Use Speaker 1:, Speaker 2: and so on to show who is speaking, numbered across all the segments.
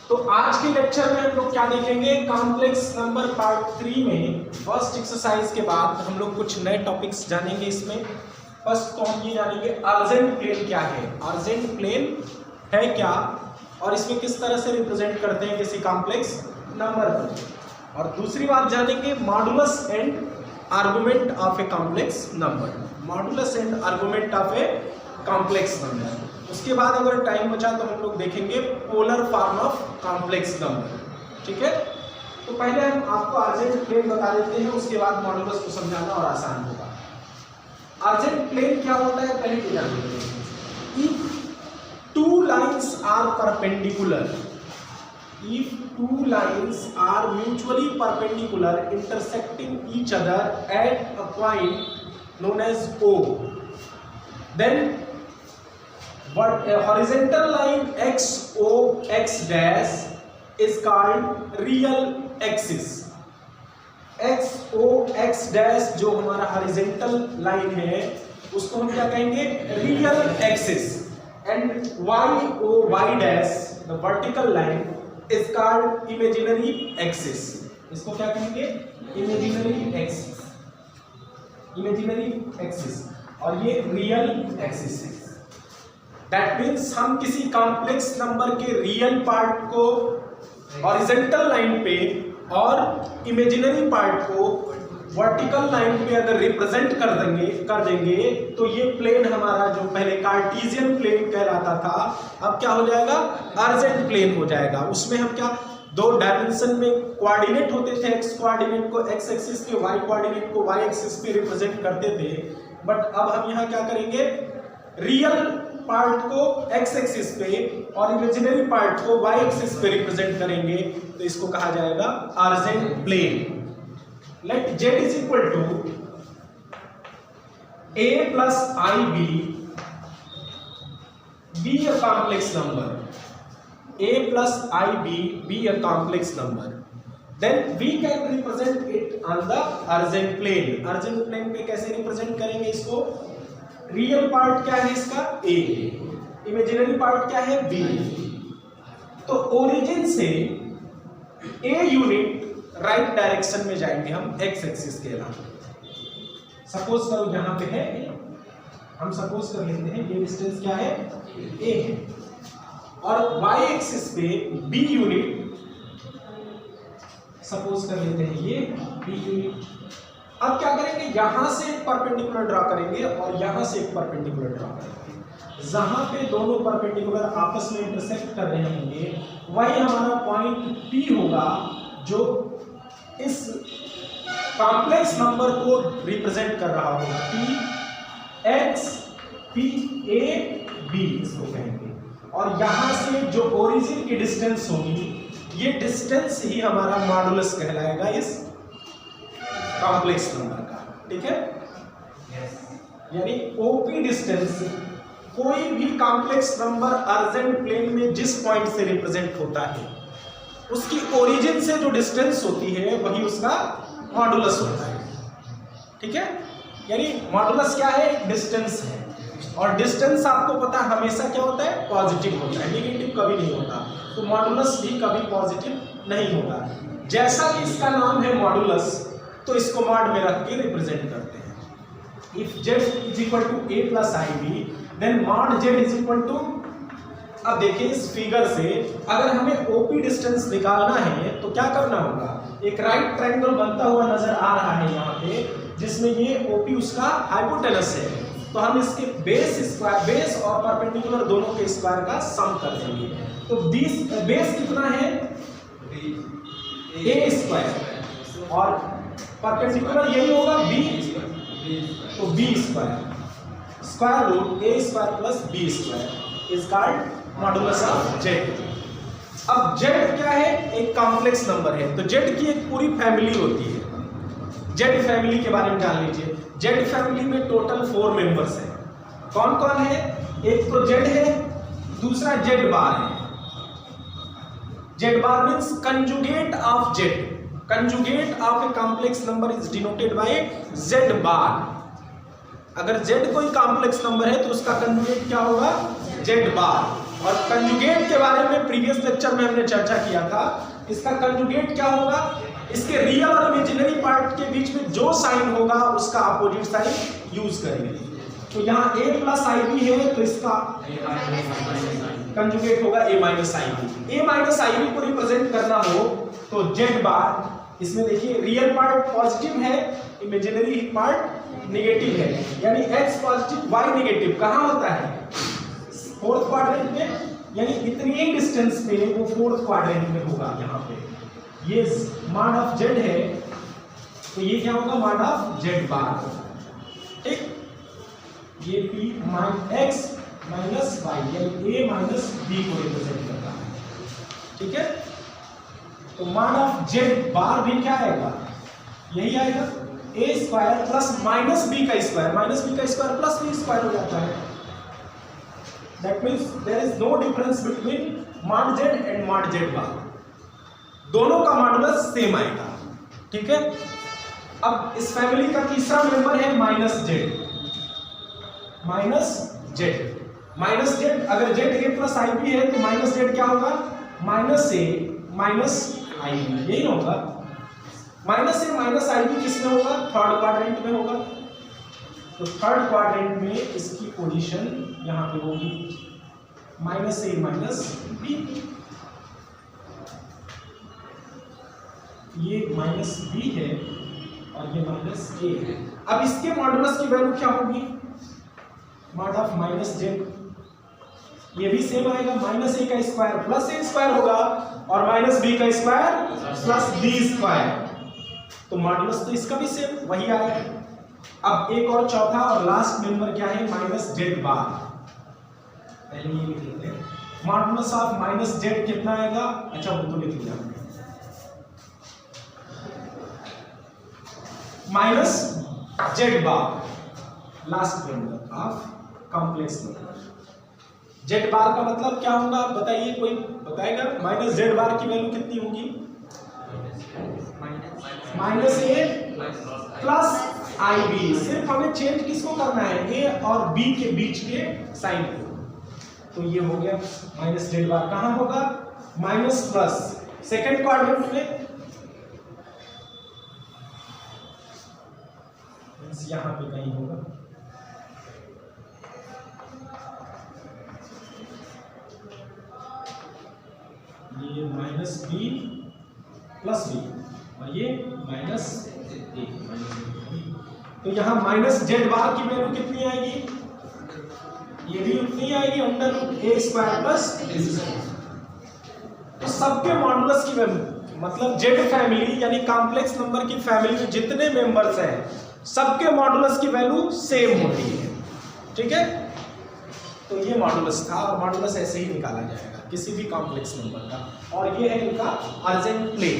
Speaker 1: तो आज के लेक्चर में हम लोग क्या देखेंगे, कॉम्प्लेक्स नंबर पार्ट 3 में फर्स्ट एक्सरसाइज के बाद हम लोग कुछ नए टॉपिक्स जानेंगे। इसमें फर्स्ट तो हम ये जानेंगे अर्जेंट प्लेन क्या है, अर्जेंट प्लेन है क्या, और इसमें किस तरह से रिप्रेजेंट करते हैं किसी कॉम्प्लेक्स नंबर को। और दूसरी बात जानेंगे modulus and argument of a complex number, modulus and argument of a complex number. उसके बाद अगर टाइम बचा तो हम लोग देखेंगे polar form of complex number. ठीक है, तो पहले हम आपको अर्जेंट प्लेन बता देते हैं, उसके बाद मॉडुलस को समझाना और आसान होगा। अर्जेंट प्लेन क्या होता है पहले तो जान लेते हैं। If two lines are perpendicular, if two lines are mutually perpendicular intersecting each other at a point known as O, then what a horizontal line XO X dash is called real axis। XO X dash जो हमारा horizontal line है उसको हम क्या कहेंगे, real axis, and YO Y dash the vertical line is called imaginary axis। इसको क्या कहेंगे, imaginary axis, imaginary axis, और ये real axis है। That means हम किसी कॉम्प्लेक्स नंबर के रियल पार्ट को हॉरिजॉन्टल लाइन पे और इमेजिनरी पार्ट को वर्टिकल लाइन पे अगर रिप्रेजेंट कर देंगे तो ये प्लेन हमारा जो पहले कार्टेशियन प्लेन कहलाता था अब क्या हो जाएगा, अर्जेंट प्लेन हो जाएगा। उसमें हम क्या दो डायमेंशन में कोऑर्डिनेट होते थे, एक्स कोऑर्डिनेट को एक्स एक्सिस पे, वाई कोऑर्डिनेट को वाई एक्सिस पे रिप्रेजेंट करते थे। बट अब हम यहाँ क्या करेंगे, रियल पार्ट को एक्स एक्सिस पे और इमेजिनरी पार्ट को वाई एक्सिस पे रिप्रेजेंट करेंगे, तो इसको कहा जाएगा Argand plane. Let Z is equal to A plus IB be a complex number, A plus IB be a complex number, then we can represent it on the Argand plane. Argand plane पे कैसे represent करेंगे इसको, real part क्या है इसका A, imaginary part क्या है B। तो ओरिजिन से A यूनिट राइट डायरेक्शन में जाएंगे हम एक्स एक्सिस के अलावा। सपोज करो यहाँ पे है, हम सपोज कर लेते हैं ये डिस्टेंस क्या है ए है, और वाई एक्सिस पे बी यूनिट सपोज कर लेते हैं ये बी यूनिट। अब क्या करेंगे, यहां से एक परपेंडिकुलर ड्रॉ करेंगे और यहां से एक परपेंडिकुलर ड्रॉ करेंगे। जहां पे दोनों परपेंडिकुलर आपस में इंटरसेक्ट कर रहे होंगे वही हमारा पॉइंट पी होगा, जो इस कॉम्प्लेक्स नंबर को रिप्रेजेंट कर रहा होगा। P X P A B इसको कहेंगे, और यहां से जो ओरिजिन की डिस्टेंस होगी ये डिस्टेंस ही हमारा मॉडुलस कहलाएगा इस कॉम्प्लेक्स नंबर का। ठीक है, यानी ओपी डिस्टेंस कोई भी कॉम्प्लेक्स नंबर अर्जेंट प्लेन में जिस पॉइंट से रिप्रेजेंट होता है उसकी ओरिजिन से जो डिस्टेंस होती है वही उसका मॉडुलस होता है। ठीक है, यानी मॉडुलस क्या है, डिस्टेंस है, और डिस्टेंस आपको पता है हमेशा क्या होता है, पॉजिटिव होता है, नेगेटिव कभी नहीं होता। तो मॉडुलस भी कभी पॉजिटिव नहीं होगा। जैसा कि इसका नाम है मॉडुलस, तो इसको मॉड में रख के रिप्रेजेंट करते हैं। If z is equal to a plus IB then mod z is equal to, अब देखिए इस फिगर से अगर हमें ओपी डिस्टेंस निकालना है तो क्या करना होगा, एक राइट ट्रायंगल बनता हुआ नजर आ रहा है यहाँ पे, जिसमें ये ओपी उसका हाइपोटेनस है, तो हम इसके बेस और परपेंडिकुलर दोनों के स्क्वायर का सम कर देंगे। तो बेस कितना है a स्क्वायर, और परपेंडिकुलर यही होगा b, तो b square, square root a square plus b square is called modulus of z। अब z क्या है, एक कॉम्प्लेक्स नंबर है, तो z की एक पूरी फैमिली होती है। z फैमिली के बारे में जान लीजिए। z फैमिली में टोटल 4 मेंबर्स हैं। कौन कौन है, एक तो z है, दूसरा z बार है। z bar means conjugate of z, conjugate of a complex number is denoted by z बार। अगर z कोई कॉम्प्लेक्स नंबर है तो उसका कंजुगेट क्या होगा, z बार। और कंजुगेट के बारे में प्रीवियस लेक्चर में हमने चर्चा किया था। इसका कंजुगेट क्या होगा, इसके रियल और इमेजिनरी पार्ट के बीच में जो साइन होगा उसका अपोजिट साइन यूज करेंगे। तो यहाँ a प्लस आई बी है तो इसका कंजुगेट होगा a minus I B. a minus I B को रिप्रेजेंट करना हो तो z बार, इसमें देखिए रियल पार्ट पॉजिटिव है, इमेजिनरी पार्ट नेगेटिव है, यानी x पॉजिटिव y नेगेटिव कहाँ होता है, फोर्थ क्वाड्रेंट में, यानी इतनी ही डिस्टेंस पे वो फोर्थ क्वाड्रेंट में होगा। यहाँ पे ये मॉड ऑफ z है तो ये क्या होगा, मॉड ऑफ z बार, ठीक। ये p x माइनस y यानी a माइनस b को रिप्रेजेंट करता है, ठीक है। तो मॉड ऑफ z बार भी क्या आएगा, यही आएगा a square plus minus b का स्क्वायर, माइनस b का स्क्वायर प्लस b स्क्वायर हो जाता है। That means there is no difference between mod z and mod z bar, दोनों का मॉडुलस सेम आएगा, ठीक है। अब इस फैमिली का तीसरा मेंबर है minus Z, minus Z, minus Z, अगर Z A plus I B है तो माइनस जेड क्या होगा, minus A minus I B, यही होगा। Minus A minus I B किसमें होगा, थर्ड क्वाड्रेंट में होगा। तो थर्ड क्वाड्रेंट में इसकी पोजीशन यहाँ पे होगी माइनस ए माइनस बी, ये माइनस बी है और ये माइनस ए है। अब इसके मॉडुलस की वैल्यू क्या होगी, मॉड ऑफ माइनस जेड, ये भी सेम आएगा, माइनस ए का स्क्वायर प्लस ए स्क्वायर होगा और माइनस बी का स्क्वायर प्लस बी स्क्वायर, तो मॉडुलस तो इसका भी सेम वही आएगा। अब एक और चौथा और लास्ट मेंबर क्या है, माइनस जेड बार, पहले ये लिख लेते हैं। मॉडुलस ऑफ माइनस जेड कितना आएगा, अच्छा वो तो लिख लिया हमने, minus Z bar, last member of complex number. Z bar का मतलब क्या होगा बताइए, कोई बताएगा, माइनस जेड बार की वैल्यू कितनी होगी, minus A plus I B, सिर्फ हमें चेंज किसको करना है, ए और बी के बीच के साइन को, तो ये हो गया माइनस जेड बार, कहां होगा, माइनस प्लस सेकेंड क्वाड्रेंट में, यहां पे कहीं होगा, ये माइनस बी प्लस बी और ये माइनस ए, तो यहां माइनस जेड बार की वैल्यू कितनी आएगी, ये भी उतनी आएगी, अंडर रूट ए स्क्वायर प्लस बी स्क्वायर। तो सबके मॉडुलस की वैल्यू, मतलब जेड फैमिली यानी कॉम्प्लेक्स नंबर की फैमिली में जितने मेंबर्स हैं सबके मॉडुलस की वैल्यू सेम होती है, ठीक है। तो ये मॉडुलस था और मॉडुलस ऐसे ही निकाला जाएगा किसी भी कॉम्प्लेक्स नंबर का। और ये है इनका अर्जेंट प्लेन,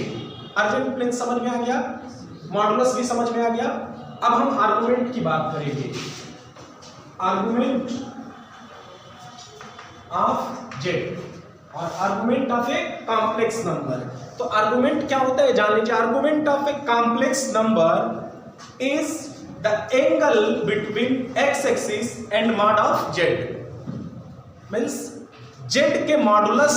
Speaker 1: अर्जेंट प्लेन समझ में आ गया, मॉडुलस भी समझ में आ गया। अब हम आर्गुमेंट की बात करेंगे, आर्गुमेंट ऑफ जेड और argument of a complex number. तो आर्गुमेंट क्या होता है जान लीजिए, argument of a complex number is the angle between x axis and mod of Z, means Z के मॉडुलस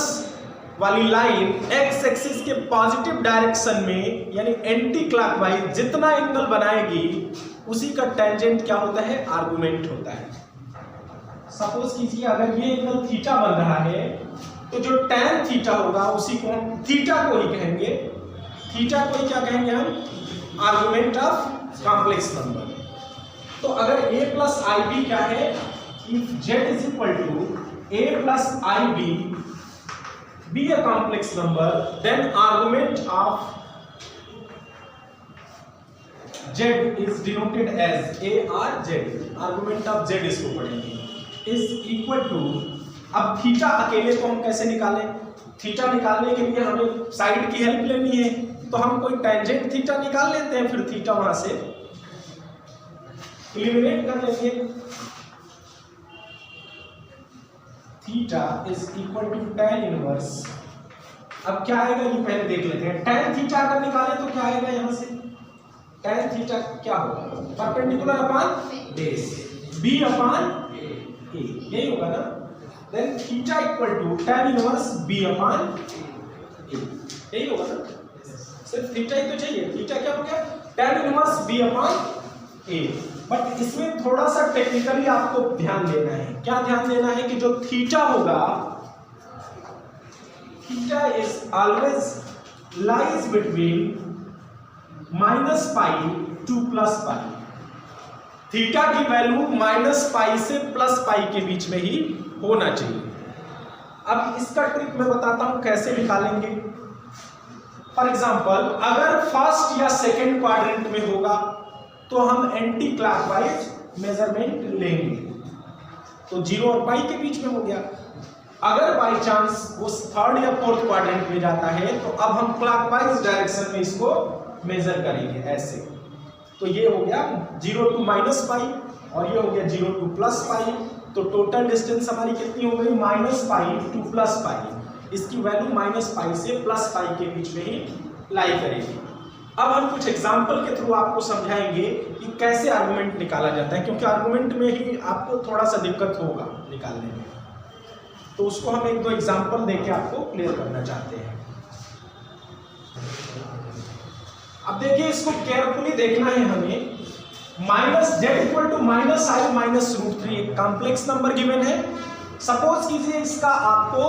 Speaker 1: वाली लाइन एक्स एक्सिस के पॉजिटिव डायरेक्शन में यानी एंटी क्लॉकवाइज जितना एंगल बनाएगी उसी का टेंजेंट क्या होता है, आर्गुमेंट होता है। सपोज कीजिए अगर ये एंगल थीटा बन रहा है तो जो tan थीटा होगा उसी को हम थीटा को ही कहेंगे, थीटा को ही क्या कहेंगे हम, आर्गुमेंट ऑफ कॉम्प्लेक्स नंबर। तो अगर a प्लस आई बी क्या है, if z is equal to a plus I B be a complex number, then argument of z is denoted as a or z, argument of z इसको पढ़ेंगे, is equal to, अब theta अकेले को हम कैसे निकालें, थीटा निकालने के लिए हमें साइड की हेल्प लेनी है, तो हम कोई टेंजेंट थीटा निकाल लेते हैं, फिर थीटा वहां से एलिमिनेट कर लेंगे। Theta is equal to tan inverse, अब क्या आएगा ये पहले देख लेते हैं। tan थीटा अगर निकाले तो क्या आएगा यहां से, tan थीटा क्या होगा, perpendicular upon base b upon a, यही होगा ना। Then theta equal to tan inverse b upon a, यही होगा ना, सिर्फ थीटा ही तो चाहिए, थीटा क्या हो गया tan inverse b upon a। But इसमें थोड़ा सा टेक्निकली आपको ध्यान देना है, क्या ध्यान देना है कि जो थीटा होगा, theta is always lies between -pi to +pi. Theta की वैल्यू -पाई से +पाई के बीच में ही होना चाहिए। अब इसका ट्रिक मैं बताता हूं कैसे निकालेंगे। फॉर एग्जांपल अगर फर्स्ट या सेकंड क्वाड्रेंट में होगा तो हम एंटी क्लॉकवाइज मेजरमेंट लेंगे, तो 0 और पाई के बीच में हो गया। अगर बाई चांस वो थर्ड या फोर्थ क्वाड्रेंट में जाता है तो अब हम क्लॉकवाइज डायरेक्शन में इसको मेजर करेंगे ऐसे। तो ये हो गया 0 टू -पाई और ये हो गया 0 टू +पाई। तो टोटल डिस्टेंस हमारी कितनी हो गई -पाई टू +पाई। इसकी वैल्यू -पाई से +पाई के बीच में ही लाई करेगी। अब हम कुछ एग्जांपल के थ्रू आपको समझाएंगे कि कैसे आर्गुमेंट निकाला जाता है, क्योंकि आर्गुमेंट में ही आपको थोड़ा सा दिक्कत होगा निकालने में। तो उसको हम 1-2 एग्जांपल देके आपको क्लियर करना चाहते हैं। अब देखिए इसको केयरफुली देखना है हमें। -z इक्वल टू -i -√3 एक कॉम्प्लेक्स नंबर गिवन है। सपोज कीजिए इसका आपको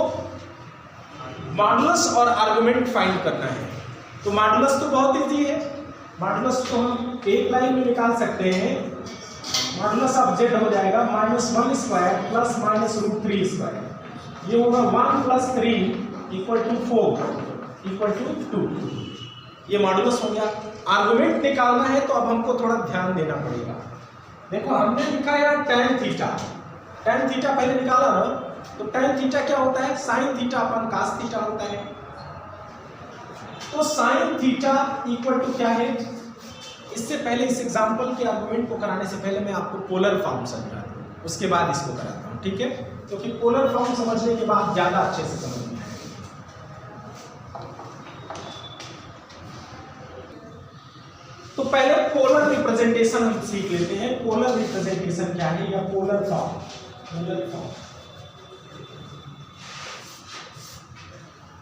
Speaker 1: मॉडुलस और आर्गुमेंट फाइंड करना है। तो मॉडुलस तो बहुत इजी है, मॉडुलस तो हम एक लाइन में निकाल सकते हैं। मॉडुलस ऑफ z हो जाएगा -1² प्लस -√3²। ये होगा 1 + 3 = 4 = 2। ये मॉडुलस हो गया। आर्गुमेंट निकालना है तो अब हमको थोड़ा ध्यान देना पड़ेगा। देखो हमने लिखा है tan थीटा, tan थीटा पहले निकाला ना, तो tan थीटा क्या होता है sin theta upon cos theta होता है। तो sin थीटा इक्वल टू क्या है, इससे पहले इस एग्जांपल के आर्गुमेंट को कराने से पहले मैं आपको पोलर फॉर्म समझा दूं, उसके बाद इसको कराता हूं, ठीक है। क्योंकि पोलर फॉर्म समझने के बाद ज्यादा अच्छे से समझ में आएगा। तो पहले पोलर रिप्रेजेंटेशन हम सीख लेते हैं। पोलर रिप्रेजेंटेशन क्या है या पोलर फॉर्म।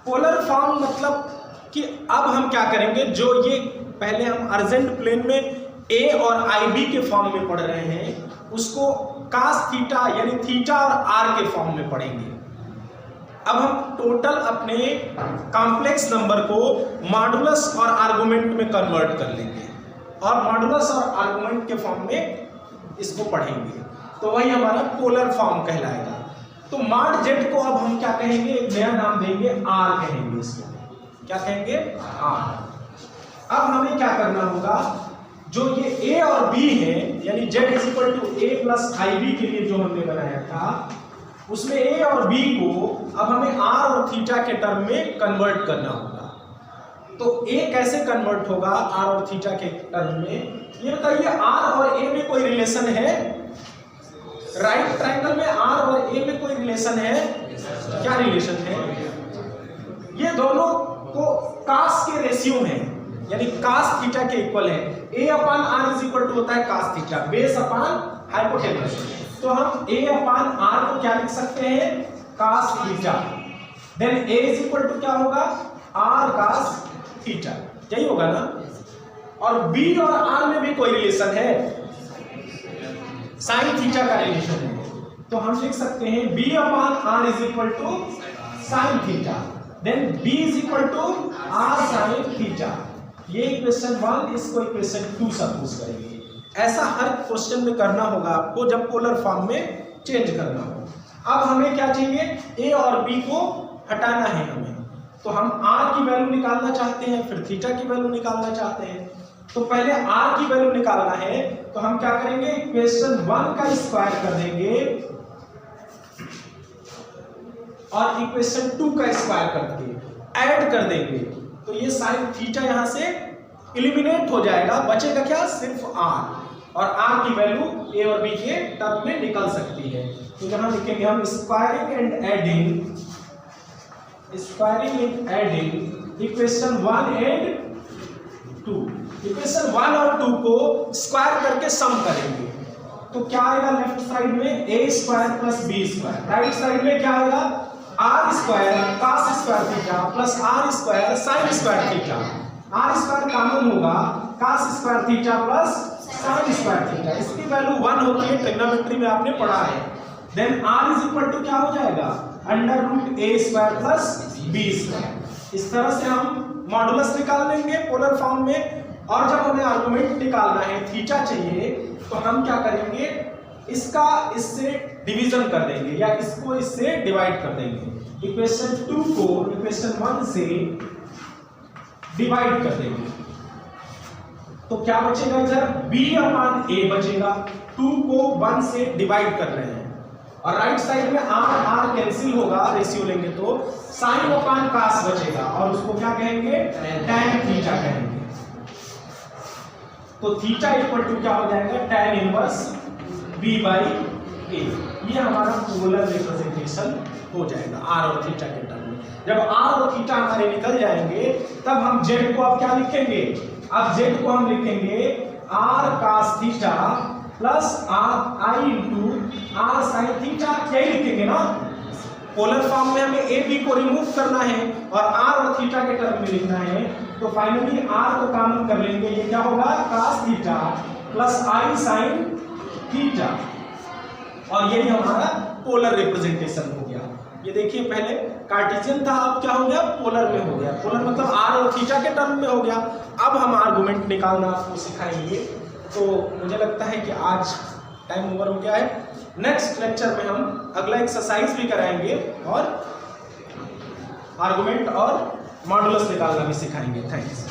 Speaker 1: पोलर फॉर्म मतलब कि अब हम क्या करेंगे, जो ये पहले हम अर्जेंट प्लेन में ए और IB के फॉर्म में पढ़ रहे हैं उसको cos थीटा यानी थीटा और r के फॉर्म में पढ़ेंगे। अब हम टोटल अपने कॉम्प्लेक्स नंबर को मॉडुलस और आर्गुमेंट में कन्वर्ट कर लेंगे और मॉडुलस और आर्गुमेंट के फॉर्म में इसको पढ़ेंगे, तो वही हमारा पोलर फॉर्म कहलाएगा। तो मॉड z को अब हम क्या कहेंगे, एक नया नाम देंगे r कहेंगे इसको। क्या कहेंगे r। अब हमें क्या करना होगा, जो ये a और b है यानी z = a + IB के लिए जो हमने बनाया था उसमें a और b को अब हमें r और थीटा के टर्म में कन्वर्ट करना होगा। तो a कैसे कन्वर्ट होगा r और थीटा के टर्म में, ये बताइए r और a में कोई रिलेशन है? राइट ट्रायंगल में r और a में कोई रिलेशन है? क्या रिलेशन है? ये दोनों को cos के रेशियो में यानी cos थीटा के इक्वल है। a अपॉन r = होता है cos theta base upon hypotenuse. तो हम a अपॉन r को क्या लिख सकते हैं, cos थीटा। देन a = क्या होगा, r cos थीटा, यही होगा ना। और b और r में भी कोई रिलेशन है, sin थीटा का रिलेशन है। तो हम लिख सकते हैं b upon r = sin theta. Then b = r sin theta. ये इक्वेशन 1, इसको इक्वेशन 2 सपोज करेंगे। ऐसा हर क्वेश्चन में करना होगा आपको जब पोलर फॉर्म में चेंज करना हो। अब हमें क्या चाहिए, a और b को हटाना है हमें। तो हम r की वैल्यू निकालना चाहते हैं, फिर थीटा की वैल्यू निकालना चाहते हैं। तो पहले r की वैल्यू निकालना है तो हम क्या करेंगे, इक्वेशन 1 का स्क्वायर कर देंगे और इक्वेशन 2 का स्क्वायर करके ऐड कर देंगे। तो ये साइन थीटा यहां से एलिमिनेट हो जाएगा, बचेगा क्या, सिर्फ r। और r की वैल्यू a और b के टर्म में निकल सकती है। तो यहां लिखेंगे हम squaring and adding equation 1 and 2। Equation 1 और 2 को स्क्वायर करके सम करेंगे तो क्या आएगा लेफ्ट साइड में a square plus b square, right side में क्या आएगा r square cos square theta plus r square sin square theta. r square common होगा, cos square theta plus sin square theta, इसकी वैल्यू 1 होती है, trigonometry में आपने पढ़ा है। Then r is equal to क्या हो जाएगा under root a square plus b square. इस तरह से हम मॉडुलस निकाल लेंगे पोलर फॉर्म में। और जब हमें आर्गुमेंट निकालना है, थीटा चाहिए, तो हम क्या करेंगे, इसका इससे डिवीजन कर देंगे या इसको इससे डिवाइड कर देंगे। इक्वेशन 2 को इक्वेशन 1 से डिवाइड कर देंगे, तो क्या बचेगा इधर b अपान a बचेगा। 2 को 1 से डिवाइड कर रहे हैं और राइट साइड में r कैंसिल होगा, रेशियो लेंगे तो sin अपान cos बचेगा और उसको क्या कहेंगे tan थीटा कहेंगे। तो थीटा इक्वल टू क्या हो जाएगा tan inverse b by a। ये हमारा पोलर रिप्रेजेंटेशन हो जाएगा r और थीटा के टर्म में। जब r और थीटा हमारे निकल जाएंगे तब हम z को अब क्या लिखेंगे, अब z को हम लिखेंगे r cos theta plus r i into r sin theta, यही लिखेंगे ना। पोलर फॉर्म में हमें a b को रिमूव करना है और r और थीटा के टर्म में लिखना है, तो फाइनली r को कॉमन कर लेंगे, ये क्या होगा cos theta plus i sin theta, और यही हमारा पोलर रिप्रेजेंटेशन हो गया। ये देखिए पहले कार्टेशियन था, अब क्या हो गया पोलर में हो गया। पोलर मतलब r और थीटा के टर्म में हो गया। अब हम आर्गुमेंट निकालना आपको सिखाएंगे। तो मुझे लगता है कि आज टाइम ओवर हो गया है। नेक्स्ट लेक्चर में हम अगला एक्सरसाइज भी कराएंगे और आर्गुमेंट और मॉडुलस निकालना भी सिखाएंगे। थैंक्स।